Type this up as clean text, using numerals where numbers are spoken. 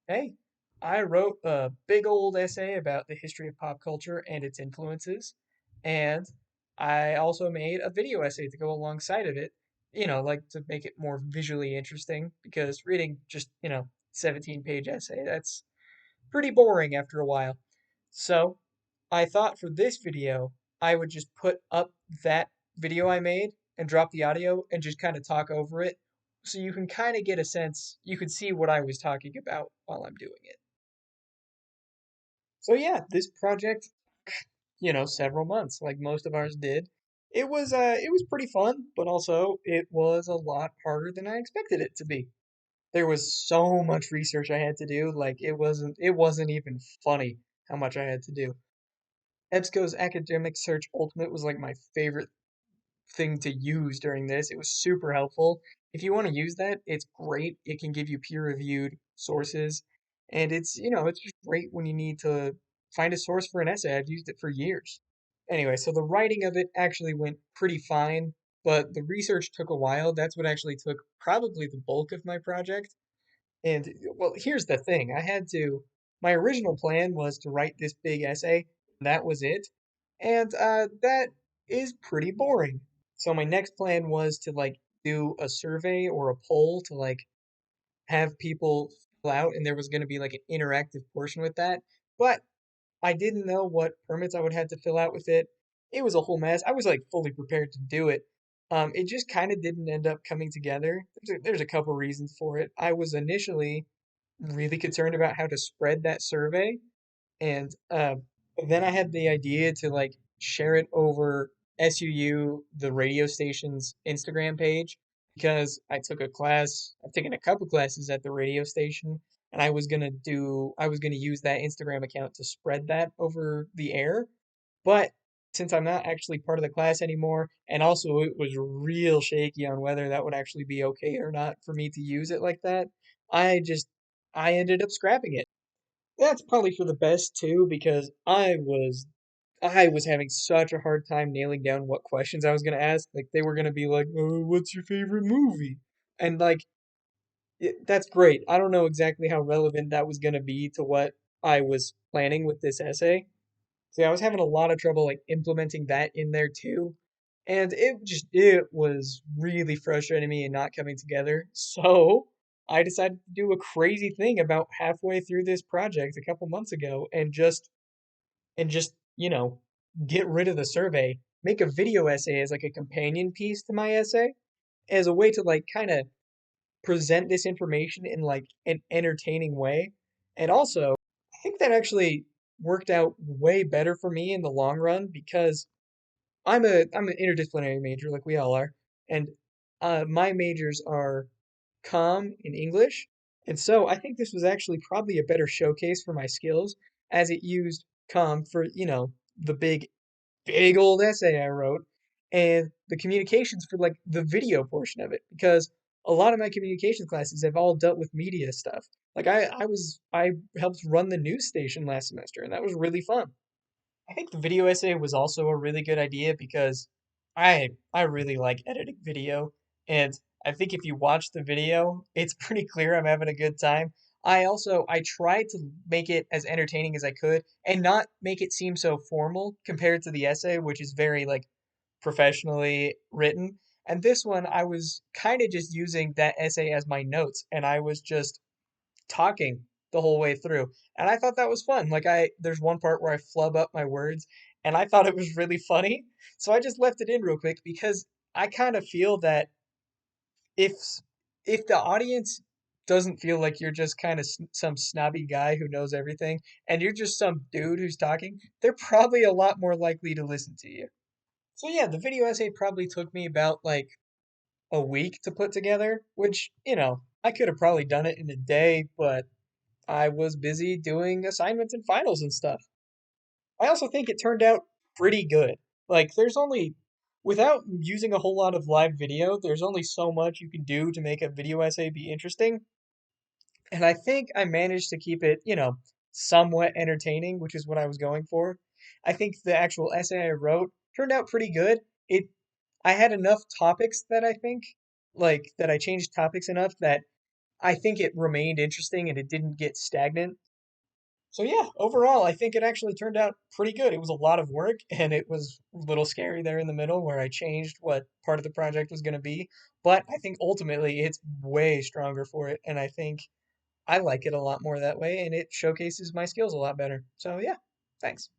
Hey, I wrote a big old essay about the history of pop culture and its influences, and I also made a video essay to go alongside of it, like to make it more visually interesting because reading just, 17-page essay, that's pretty boring after a while. So, I thought for this video, I would just put up that video I made and drop the audio and just kind of talk over it so you can kind of get a sense, you can see what I was talking about while I'm doing it. So yeah, this project, several months like most of ours did. It was pretty fun, but also it was a lot harder than I expected it to be. There was so much research I had to do, like it wasn't even funny how much I had to do. EBSCO's Academic Search Ultimate was like my favorite thing to use during this. It was super helpful. If you want to use that, it's great. It can give you peer-reviewed sources, and it's just great when you need to find a source for an essay. I've used it for years. Anyway, so the writing of it actually went pretty fine, but the research took a while. That's what actually took probably the bulk of my project. And well, here's the thing. My original plan was to write this big essay, and that was it. And that is pretty boring. So my next plan was to like do a survey or a poll to like have people fill out, and there was going to be like an interactive portion with that. But I didn't know what permits I would have to fill out with it. It was a whole mess. I was like fully prepared to do it. It just kind of didn't end up coming together. There's a couple reasons for it. I was initially really concerned about how to spread that survey, and then I had the idea to like share it over SUU, the radio station's Instagram page, because I've taken a couple classes at the radio station, and I was gonna use that Instagram account to spread that over the air. But since I'm not actually part of the class anymore, and also it was real shaky on whether that would actually be okay or not for me to use it like that, I just, I ended up scrapping it. That's probably for the best too, because I was having such a hard time nailing down what questions I was gonna ask. Like they were gonna be like, "Oh, what's your favorite movie?" And like that's great. I don't know exactly how relevant that was gonna be to what I was planning with this essay. So yeah, I was having a lot of trouble like implementing that in there too. And it was really frustrating me and not coming together. So I decided to do a crazy thing about halfway through this project a couple months ago and just, get rid of the survey, make a video essay as like a companion piece to my essay, as a way to like kind of present this information in like an entertaining way. And also, I think that actually worked out way better for me in the long run because I'm an interdisciplinary major like we all are, and my majors are comm in English, and so I think this was actually probably a better showcase for my skills as it used comm for the big old essay I wrote, and the communications for like the video portion of it, because a lot of my communications classes have all dealt with media stuff. Like I helped run the news station last semester, and that was really fun. I think the video essay was also a really good idea because I really like editing video, and I think if you watch the video, it's pretty clear I'm having a good time. I tried to make it as entertaining as I could and not make it seem so formal compared to the essay, which is very like professionally written. And this one I was kind of just using that essay as my notes, and I was just talking the whole way through. And I thought that was fun. There's one part where I flub up my words, and I thought it was really funny. So I just left it in real quick because I kind of feel that if if the audience doesn't feel like you're just kind of some snobby guy who knows everything and you're just some dude who's talking, they're probably a lot more likely to listen to you. So yeah, the video essay probably took me about like a week to put together, which, I could have probably done it in a day, but I was busy doing assignments and finals and stuff. I also think it turned out pretty good. Like, without using a whole lot of live video, there's only so much you can do to make a video essay be interesting. And I think I managed to keep it, somewhat entertaining, which is what I was going for. I think the actual essay I wrote turned out pretty good. I had enough topics that I think, like, that I changed topics enough that I think it remained interesting and it didn't get stagnant. So yeah, overall, I think it actually turned out pretty good. It was a lot of work and it was a little scary there in the middle where I changed what part of the project was going to be. But I think ultimately it's way stronger for it. And I think I like it a lot more that way and it showcases my skills a lot better. So yeah, thanks.